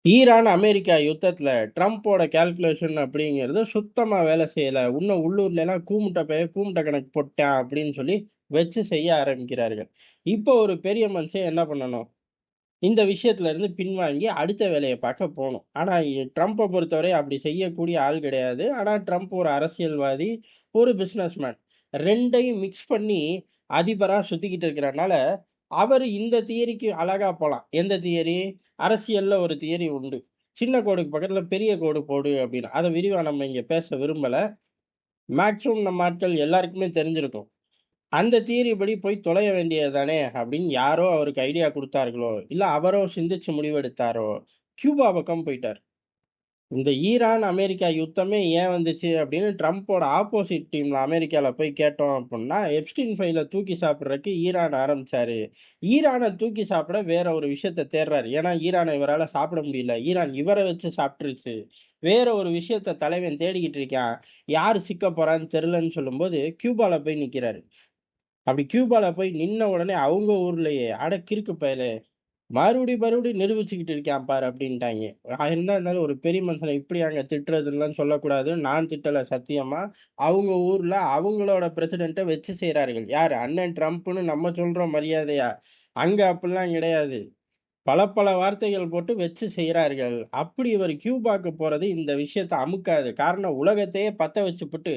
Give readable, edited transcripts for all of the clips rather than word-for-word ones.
Iran, America யுத்தத்துல ட்ரம்போட calculation அப்படிங்கிறது சுத்தமா வேலை செய்யல. இன்னும் உள்ளூர்லலாம் கூமுட்ட பையன் கூமுட்ட கணக்கு போட்டான் அப்படின்னு சொல்லி வச்சு செய்ய ஆரம்பிக்கிறார்கள். இப்போ ஒரு பெரிய மனுஷன் என்ன பண்ணணும்? இந்த விஷயத்துல இருந்து பின்வாங்கி அடுத்த வேலைய பார்க்க போணும். ஆனா ட்ரம்ப பொறுத்தவரை அப்படி செய்யக்கூடிய ஆள் கிடையாது. ஆனா ட்ரம்ப் ஒரு அரசியல்வாதி, ஒரு பிசினஸ்மேன். 2யும் மிக்ஸ் பண்ணி அதிபரா சுத்திக்கிட்டு இருக்கிறனால, அவரு இந்த தியரிக்கு அழகா போலாம். எந்த தியரி? அரசியல்ல ஒரு தியரி உண்டு. சின்ன கோடுக்கு பக்கத்துல பெரிய கோடு போடு அப்படின்னு. அத விரிவா நம்ம இங்க பேச விரும்பல. மேக்ஸிமம் நம்ம ஆட்கள் எல்லாருக்குமே தெரிஞ்சிருக்கும். அந்த தியரி படி போய் தொலைய வேண்டியது தானே அப்படின்னு யாரோ அவருக்கு ஐடியா குடுத்தார்களோ, இல்ல அவரோ சிந்திச்சு முடிவெடுத்தாரோ, கியூபா பக்கம் போயிட்டார். இந்த ஈரான், அமெரிக்கா யுத்தமே ஏன் வந்துச்சு அப்படின்னு ட்ரம்போட ஆப்போசிட் டீம்ல அமெரிக்கால போய் கேட்டோம் அப்புட்ன்னா, எப்ஸ்டீன் ஃபைல தூக்கி சாப்பிடுறதுக்கு ஈரான் ஆரம்பிச்சாரு. ஈரான தூக்கி சாப்பிட வேற ஒரு விஷயத்த தேடுறாரு. ஏன்னா ஈரான இவரால சாப்பிட முடியல. ஈரான் இவர வச்சு சாப்ட்டுருச்சு. வேற ஒரு விஷயத்த தலைவன் தேடிக்கிட்டு இருக்கான். யாரு சிக்க போறான்னு தெரியலன்னு சொல்லும்போது, கியூபால போய் நிக்கிறாரு. அப்படி கியூபால போய் நின்ன உடனே அவங்க ஊர்லயே, "அட கிறுக்கு பயலே! மறுபடியும் நிரூபிச்சுக்கிட்டு இருக்கான் பாரு" அப்படின்ட்டாய்ங்க. என்ன இருந்தாலும் ஒரு பெரிய மனுஷன இப்படியாங்க திட்டுறதுன்னுலாம் சொல்லக்கூடாது. நான் திட்டல சத்தியமா. அவங்க ஊர்ல அவங்களோட பிரசிடென்ட்ட வச்சு செய்றார்கள். யாரு? அண்ணன் ட்ரம்ப்ன்னு நம்ம சொல்றோம் மரியாதையா. அங்க அப்படிலாம் கிடையாது. பல வார்த்தைகள் போட்டு வச்சு செய்றார்கள். அப்படி இவரு கியூபாக்கு போறது இந்த விஷயத்த அமுக்காது. காரணம் உலகத்தையே பத்த வச்சுப்புட்டு,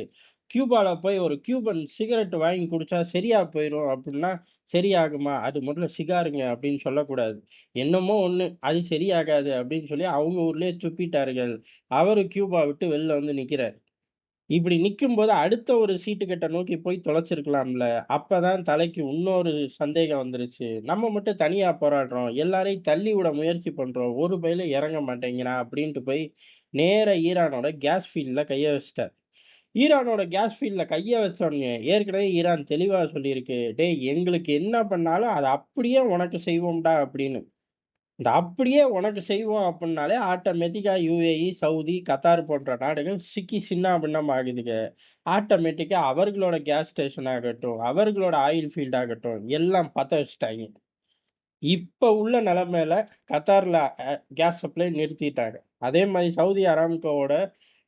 கியூபால போய் ஒரு கியூபன் சிகரெட் வாங்கி குடிச்சா சரியா போயிரும் அப்டின்னா, சரியாகுமா? அது முதல்ல சிகாருங்க அப்டின்னு சொல்லக்கூடாது. என்னமோ ஒண்ணு, அது சரியாகாது அப்டின்னு சொல்லி அவங்க ஊர்லயே துப்பிட்டார்கள். அவரு கியூபா விட்டு வெளில வந்து நிக்கிறாரு. இப்படி நிக்கும்போது அடுத்த ஒரு சீட்டு கட்ட நோக்கி போய் தொலைச்சிருக்கலாம்ல. அப்பதான் தலைக்கு இன்னொரு சந்தேகம் வந்துருச்சு. நம்ம மட்டும் தனியா போராடுறோம். எல்லாரையும் தள்ளி விட முயற்சி பண்றோம். ஒரு பயலும் இறங்க மாட்டேங்கிறான் அப்படின்ட்டு போய் நேரா ஈரானோட கேஸ் ஃபீல்ட்ல கைய வச்சுட்டார். ஈரானோட கேஸ் ஃபீல்ட்ல கைய வச்சோனயே, ஏற்கனவே ஈரான் தெளிவா சொல்லியிருக்கு. "டேய் எங்களுக்கு என்ன பண்ணாலும் அத அப்படியே உனக்கு செய்வோம்டா" அப்படின்னு. இந்த அப்படியே உனக்கு செய்வோம் அப்புட்னாலே, ஆட்டோமேட்டிக்கா யுஏஇ, சவுதி, கத்தார் போன்ற நாடுகள் சிக்கி சின்னாபின்னம் ஆகுதுங்க. ஆட்டோமேட்டிக்கா அவர்களோட கேஸ் ஸ்டேஷன் ஆகட்டும், அவர்களோட ஆயில் ஃபீல்ட் ஆகட்டும், எல்லாம் பத்த வச்சுட்டாய்ங்க. இப்ப உள்ள நிலைமையில கத்தார்ல கேஸ் சப்ளை நிறுத்திட்டாங்க. அதே மாரி சவுதி அராம்கோவோட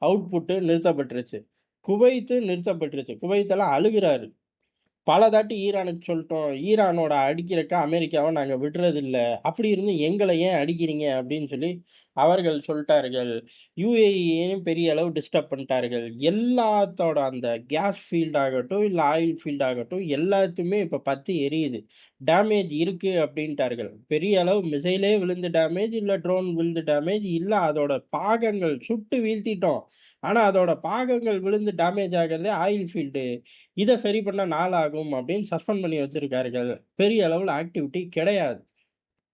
அவுட்புட் நிறுத்தப்பட்டுருச்சு. குவைத்து நிறுத்தப்பட்டுருச்சு. குவைத்தெல்லாம் அழுகுறாரு. பல தாட்டி ஈரானுக்கு சொல்ட்டோம். ஈரானோட அடிக்கிறக்க அமெரிக்காவ நாங்க விடுறதில்ல. அப்படி இருந்தும் எங்கள ஏன் அடிக்கிறீங்க? அப்படின்னு சொல்லி அவர்கள் சொல்ட்டார்கள். யுஏஇயையும் பெரிய அளவு டிஸ்டர்ப் பண்ணிட்டார்கள். எல்லாத்தோட அந்த கேஸ் ஃபீல்ட் ஆகட்டும், இல்ல ஆயில் ஃபீல்ட் ஆகட்டும், எல்லாத்துமே இப்ப பத்தி எரியுது. டேமேஜ் இருக்கு அப்படின்ட்டார்கள். பெரிய அளவு மிசைலே விழுந்து டேமேஜ், இல்ல ட்ரோன் விழுந்து டேமேஜ், இல்ல அதோட பாகங்கள் சுட்டு வீழ்த்திட்டோம். ஆனா அதோட பாகங்கள் விழுந்து டேமேஜ் ஆகுறதே ஆயில் ஃபீல்டு. இத சரி பண்ண நாள் ஆகும் அப்படின்னு சஸ்பெண்ட் பண்ணி வச்சிருக்கார்கள். பெரிய அளவுல ஆக்டிவிட்டி கிடையாது.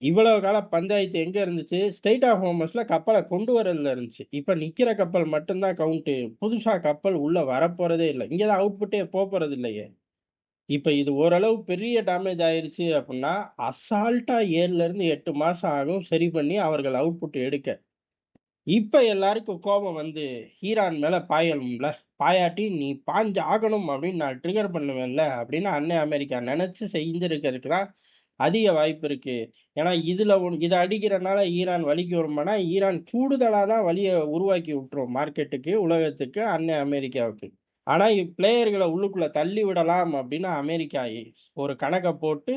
இவ்வளவு கால பஞ்சாயத்து எங்க இருந்துச்சு? ஸ்ட்ரெய்ட் ஆஃப் ஹோர்மஸ்ல கப்பல கொண்டு வரதுல இருந்துச்சு. இப்ப நிக்கிற கப்பல் மட்டும் தான் கவுண்ட்டு. புதுசா கப்பல் உள்ள வரப்போறதே இல்ல. இங்க தான் அவுட்புட்டே போப்போறது இல்லையே. இப்ப இது ஓரளவு பெரிய டேமேஜ் ஆயிருச்சு அப்புட்ன்னா, அசால்ட்டா 7லருந்து 8 மாசம் ஆகும் சரி பண்ணி அவர்கள் அவுட்புட் எடுக்க. இப்ப எல்லாருக்கும் கோபம் வந்து ஈரான் மேல பாயணும்ல. பாயாட்டி நீ பாய்ஞ்சு ஆகணும் அப்படின்னு நான் ட்ரிகர் பண்ணுவேன்ல அப்படின்னு அன்னை அமெரிக்கா நெனச்சு செஞ்சிருக்கிறதுக்கு தான் அதிக வாய்ப்பு இருக்கு. ஏன்னா இதுல இத அடிக்கிறனால ஈரான் வலிக்கு வருமானா, ஈரான் கூடுதலா தான் வலிய உருவாக்கி விட்டுரும் மார்க்கெட்டுக்கு, உலகத்துக்கு, அன்னை அமெரிக்காவுக்கு. ஆனா, பிளேயர்கள உள்ளுக்குள்ள தள்ளி விடலாம் அப்படின்னு அமெரிக்கா ஒரு கணக்க போட்டு,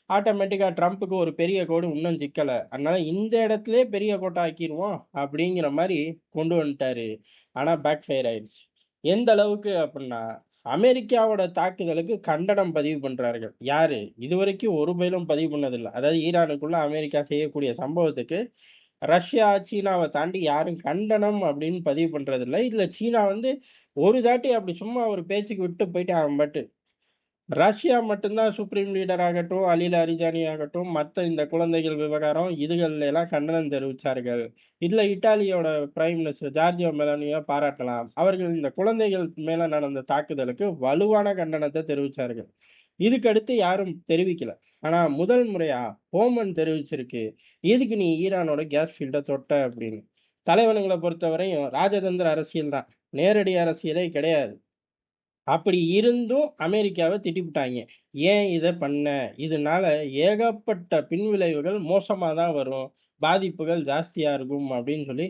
ஆட்டோமேட்டிக்கா ட்ரம்ப்க்கு ஒரு பெரிய கோடு இன்னும் சிக்கல. அதனால இந்த இடத்திலேயே பெரிய கோட்ட ஆக்கிருவோம் அப்படிங்கிற மாரி கொண்டு வந்துட்டாரு. ஆனா பேக் ஃபயர் ஆயிருச்சு. எந்த அளவுக்கு அப்படின்னா, அமெரிக்காவோட தாக்குதலுக்கு கண்டனம் பதிவு பண்றார்கள். யாரு? இதுவரைக்கும் ஒரு பயலும் பதிவு பண்ணதில்ல. அதாவது ஈரானுக்குள்ள அமெரிக்கா செய்யக்கூடிய சம்பவத்துக்கு ரஷ்யா, சீனாவ தாண்டி யாரும் கண்டனம் அப்படின்னு பதிவு பண்றதில்ல. இதுல சீனா வந்து ஒரு தாட்டி அப்படி சும்மா ஒரு பேச்சுக்கு விட்டு போயிட்டான் அவன் பாட்டு. ரஷ்யா மட்டும் தான் சுப்ரீம் லீடர் ஆகட்டும், அலி லாரிஜானி ஆகட்டும், மத்த இந்த குழந்தைகள் விவகாரம் இதுகள்ல எல்லாம் கண்டனம் தெரிவிச்சார்கள். இதுல இத்தாலியோட பிரைம் மினிஸ்டர் ஜார்ஜியோ மெலோனிய பாராட்டலாம். அவர்கள் இந்த குழந்தைகள் மேல நடந்த தாக்குதலுக்கு வலுவான கண்டனத்த தெரிவிச்சார்கள். இதுக்கு அடுத்து யாரும் தெரிவிக்கல. ஆனா முதல் முறையா ஓமன் தெரிவிச்சிருக்கு. "எதுக்கு நீ ஈரானோட கேஸ் ஃபீல்ட தொட்ட?" அப்படின்னு. தலைவனுங்கள பொறுத்தவரையும் ராஜதந்திர அரசியல் தான். நேரடி அரசியலே கிடையாது. அப்படி இருந்தும் அமெரிக்காவ திட்டிப்புட்டாய்ங்க. "ஏன் இத பண்ண? இதனால ஏகப்பட்ட பின்விளைவுகள் மோசமா தான் வரும். பாதிப்புகள் ஜாஸ்தியா இருக்கும்." அப்படின்னு சொல்லி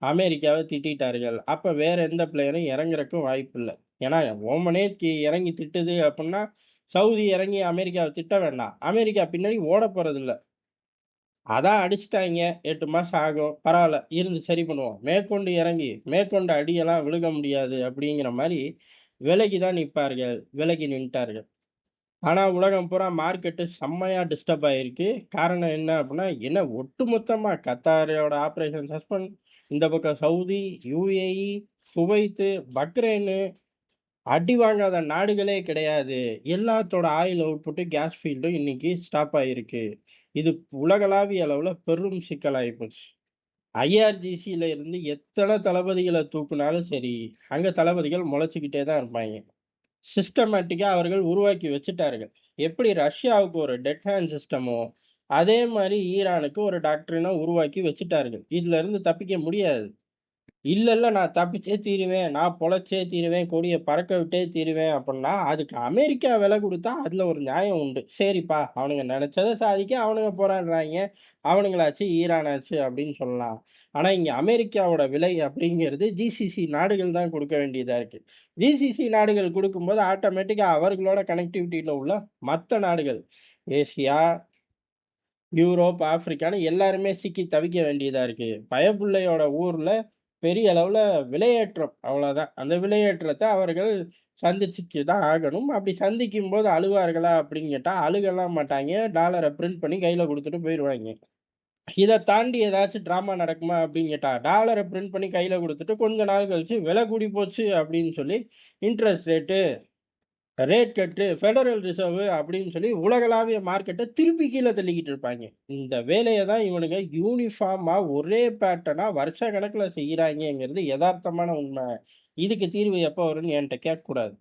அமெரிக்காவ திட்டிட்டார்கள். அப்ப வேற எந்த பிளேயரும் இறங்குறக்கும் வாய்ப்பில்ல. ஏன்னா, ஓமனே இறங்கி திட்டுது அப்புட்ன்னா, சவுதி இறங்கி அமெரிக்காவ திட்ட வேண்டாம். அமெரிக்கா பின்னாடி ஓடப் போறதில்ல. அதான் அடிச்சுட்டாய்ங்க. 8 மாசம் ஆகும். பரவால்ல. இருந்து சரி பண்ணுவோம். மேற்கொண்டு இறங்கி, மேற்கொண்டு அடியெல்லாம் விழுங்க முடியாது அப்படிங்கிற மாரி விலகி தான் நிப்பார்கள். விலகி நின்ட்டார்கள். ஆனா உலகம் பூரா மார்க்கெட்டு செம்மையா டிஸ்டர்ப் ஆயிருக்கு. காரணம் என்ன அப்டின்னா, என்ன ஒட்டுமொத்தமா கத்தாரோட ஆப்பரேஷன் சஸ்பெண்ட், இந்த பக்கம் சவுதி, UAE, குவைத்து, பக்ரைனு அடி வாங்காத நாடுகளே கிடையாது. எல்லாத்தோட ஆயில் அவுட்புட், கேஸ் ஃபீல்டும் இன்னைக்கு ஸ்டாப் ஆயிருக்கு. இது உலகளாவிய அளவுல பெரும் சிக்கலாயி போச்சு. IRGCல இருந்து எத்தன தளபதிகள தூக்குனாலும் சரி, அங்க தளபதிகள் முளைச்சுக்கிட்டே தான் இருப்பாய்ங்க. சிஸ்டமேட்டிக்கா அவர்கள் உருவாக்கி வச்சுட்டார்கள். எப்படி ரஷ்யாவுக்கு ஒரு டெட் ஹேண்ட் சிஸ்டமோ, அதே மாரி ஈரானுக்கு ஒரு டாக்ட்ரின உருவாக்கி வச்சுட்டார்கள். இதுல இருந்து தப்பிக்க முடியாது. இல்ல, இல்ல. நான் தப்பிச்சே தீருவேன். நான் பொழச்சே தீருவேன். கொடிய பறக்க விட்டே தீருவேன் அப்புட்ன்னா, அதுக்கு அமெரிக்கா விலை குடுத்தா அதுல ஒரு நியாயம் உண்டு. சரிப்பா, அவனுங்க நெனச்சத சாதிக்க அவனுங்க போராடுறாய்ங்க. அவனுங்களாச்சு, ஈரானாச்சு அப்படின்னு சொல்லலாம். ஆனா, இங்க அமெரிக்காவோட விலை அப்படிங்கிறது GCC நாடுகள் தான் குடுக்க வேண்டியதா இருக்கு. GCC நாடுகள் குடுக்கும்போது ஆட்டோமேட்டிக்கா அவர்களோட கனெக்டிவிட்டில உள்ள மத்த நாடுகள், ஏசியா, யூரோப், ஆப்பிரிக்கான்னு எல்லாருமே சிக்கி தவிக்க வேண்டியதா இருக்கு. பயப்புள்ளையோட ஊர்ல பெரிய அளவுல விலையேற்றம் அவ்வளோதான். அந்த விலையேற்றத்த அவர்கள் சந்திச்சுக்கு தான் ஆகணும். அப்படி சந்திக்கும்போது அழுவார்களா அப்படின்னு கேட்டா, அழுகலாம் மாட்டாய்ங்க. டாலர பிரிண்ட் பண்ணி கையில குடுத்துட்டு போயிருவாய்ங்க. இத தாண்டி ஏதாச்சும் ட்ராமா நடக்குமா அப்படின்னு கேட்டா, டாலர பிரிண்ட் பண்ணி கையில குடுத்துட்டு கொஞ்ச நாள் கழிச்சு விலை கூடி போச்சு அப்படின்னு சொல்லி இன்ட்ரெஸ்ட் ரேட் கட்டு, ஃபெடரல் ரிசர்வ் அப்படின்னு சொல்லி உலகளாவிய மார்க்கெட்ட திருப்பி கீழ தள்ளிக்கிட்டு இருப்பாய்ங்க. இந்த வேலைய தான் இவனுங்க யூனிஃபார்மா ஒரே பேட்டர்னா வருஷ கணக்குல செய்றாய்ங்கங்கிறது எதார்த்தமான உண்ம. இதுக்கு தீர்வு எப்ப வரும்னு என்ட்ட கேட்கக்கூடாது.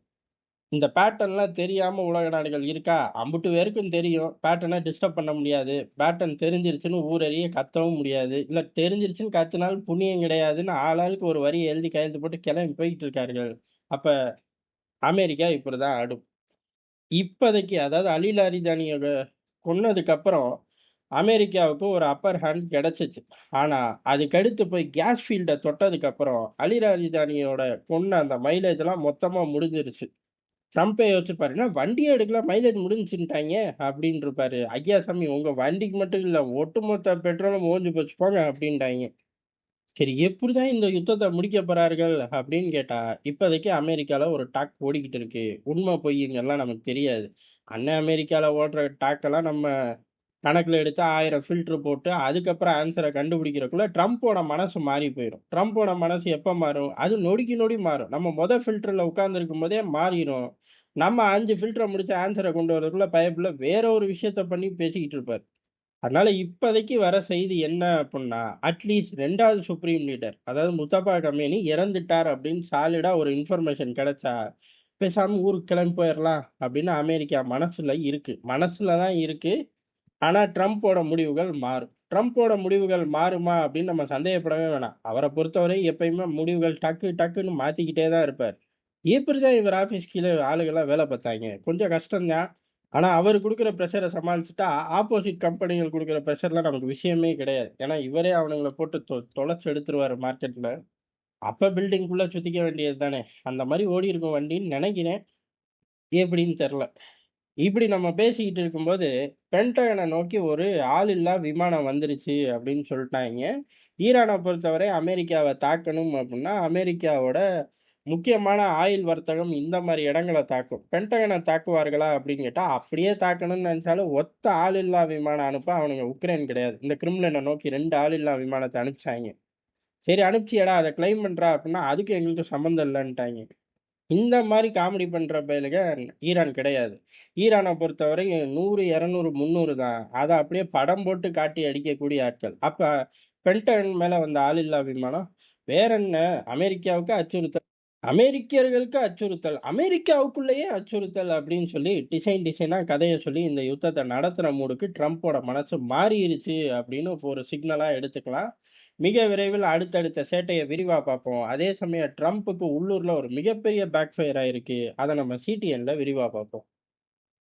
இந்த பேட்டர்ன்லாம் தெரியாம உலக நாடுகள் இருக்கா? அம்புட்டு பேருக்கும் தெரியும். பேட்டர்ன டிஸ்டர்ப் பண்ண முடியாது. பேட்டர்ன் தெரிஞ்சிருச்சுன்னு ஊரறிய கத்தவும் முடியாது. இல்ல தெரிஞ்சிருச்சுன்னு கத்துனாலும் புண்ணியம் கிடையாதுன்னு ஆளாளுக்கு ஒரு வரிய எழுதி கையெழுத்து போட்டு கிளம்பி போயிட்டு இருக்கார்கள். அப்ப அமெரிக்கா இப்படிதான் ஆடும். இப்போதைக்கு அதாவது அலி லாரிதானியோட கொன்னதுக்கப்புறம், அமெரிக்காவுக்கு ஒரு அப்பர் ஹேண்ட் கிடைச்சுச்சு. ஆனா, அதுக்கடுத்து போய் கேஸ் ஃபீல்ட தொட்டதுக்கப்புறம், அலி லாரிதானியோட கொன்ன அந்த மைலேஜ்லாம் மொத்தமா முடிஞ்சிருச்சு. ட்ரம்பே யோசிச்சுப்பாரு, "என்ன வண்டியே எடுக்கல, மைலேஜ் முடிஞ்சுச்சுன்ட்டாய்ங்க" அப்படின்ருப்பாரு. "ஐயா சாமி உங்க வண்டிக்கு மட்டும் இல்ல, ஒட்டுமொத்த பெட்ரோலும் ஓஞ்சு போச்சு போங்க" அப்படின்ட்டாய்ங்க. சரி, எப்படிதான் இந்த யுத்தத்த முடிக்கப் போறார்கள் அப்படின்னு கேட்டா, இப்போதைக்கு அமெரிக்கால ஒரு டாக் ஓடிக்கிட்டு இருக்கு. உண்மை பொய்யுங்கெல்லாம் நமக்கு தெரியாது. அண்ணன் அமெரிக்கால ஓடுற டாக்கெல்லாம் நம்ம கணக்குல எடுத்து 1000 ஃபில்டர் போட்டு, அதுக்கப்புறம் ஆன்ஸர கண்டுபிடிக்கிறதுக்குள்ள ட்ரம்ப்போட மனசு மாறி போயிரும். ட்ரம்ப்போட மனசு எப்ப மாறும்? அது நொடிக்கு நொடி மாறும். நம்ம ஃபில்டர்ல உட்கார்ந்திருக்கும்போதே மாறிரும். நம்ம 5 ஃபில்டர முடிச்சு ஆன்ஸர கொண்டு வரதுக்குள்ள பயப்புள்ள வேற ஒரு விஷயத்த பண்ணி பேசிக்கிட்டு இருப்பாரு. அதனால இப்போதைக்கு வர செய்தி என்ன அப்புட்ன்னா, அட்லீஸ்ட் 2வது சுப்ரீம் லீடர், அதாவது முஸ்தபா கமேனி இறந்துட்டார் அப்படின்னு சாலிடா ஒரு இன்ஃபர்மேஷன் கிடைச்சா, பேசாம ஊருக்கு கிளம்பி போயிரலாம் அப்படின்னு அமெரிக்கா மனசுல இருக்கு. மனசுல தான் இருக்கு. ஆனா ட்ரம்ப்போட முடிவுகள் மாறும். ட்ரம்ப்போட முடிவுகள் மாறுமா அப்படின்னு நம்ம சந்தேகப்படவே வேணாம். அவர பொறுத்தவரை எப்பயுமே முடிவுகள் டக்கு டக்குன்னு மாத்திக்கிட்டே தான் இருப்பார். எப்படிதான் இவர் ஆஃபீஸ் கீழ ஆளுங்கலாம் வேல பார்த்தாய்ங்க? கொஞ்சம் கஷ்டம் தான். ஆனா, அவரு குடுக்குற பிரஷர சமாளிச்சுட்டா, ஆப்போசிட் கம்பெனிகள் குடுக்குற பிரஷர்லாம் நமக்கு விஷயமே கிடையாது. ஏன்னா, இவரே அவனுங்கள போட்டு தொலைச்சு எடுத்துருவாரு மார்க்கெட்ல. அப்ப பில்டிங்குள்ள சுத்திக்க வேண்டியது தானே! அந்த மாரி ஓடியிருக்கும் வண்டின்னு நெனைக்கிறேன். எப்படின்னு தெர்ல. இப்படி நம்ம பேசிக்கிட்டு இருக்கும்போது, பென்டகன நோக்கி ஒரு ஆளில்லா விமானம் வந்துருச்சு அப்படின்னு சொல்ட்டாய்ங்க. ஈரான பொறுத்தவரை அமெரிக்காவ தாக்கணும் அப்படின்னா, அமெரிக்காவோட முக்கியமான ஆயில் வர்த்தகம் இந்த மாரி இடங்கள தாக்கும். பென்டகன தாக்குவார்களா அப்படின்னு கேட்டா, அப்படியே தாக்கணும்னு நெனச்சாலும் ஒத்த ஆளில்லா விமானம் அனுப்ப அவனுங்க உக்ரைன் கிடையாது. இந்த கிரெம்ளின நோக்கி 2 ஆளில்லா விமானத்த அனுப்பிச்சாய்ங்க. சரி அனுப்பிச்சியேடா, அத கிளைம் பண்றா அப்படின்னா, அதுக்கும் எங்களுக்கும் சம்மந்தம் இல்லன்ட்டாய்ங்க. இந்த மாரி காமெடி பண்ற பயலுக ஈரான் கிடையாது. ஈரான பொறுத்தவரை 100, 200, 300 தான். அத அப்படியே படம் போட்டு காட்டி அடிக்கக்கூடிய ஆட்கள். அப்ப பென்டகன் மேல வந்த ஆளில்லா விமானம் வேற என்ன அமெரிக்காவுக்கு அச்சுறுத்தல். அமெரிக்கர்களுக்கு அச்சுறுத்தல். அமெரிக்காவுக்குள்ளேயே அச்சுறுத்தல் அப்படின்னு சொல்லி டிசைனா கதைய சொல்லி இந்த யுத்தத்த நடத்துற மூடுக்கு ட்ரம்போட மனசு மாறிருச்சு அப்படின்னு ஒரு சிக்னலா எடுத்துக்கலாம். மிக விரைவில் அடுத்தடுத்த சேட்டைய விரிவா பார்ப்போம். அதே சமயம் ட்ரம்புக்கு உள்ளூர்ல ஒரு மிகப்பெரிய பேக் ஃபயர் ஆயிருக்கு. அத நம்ம சிடிஎன்ல விரிவா பார்ப்போம்.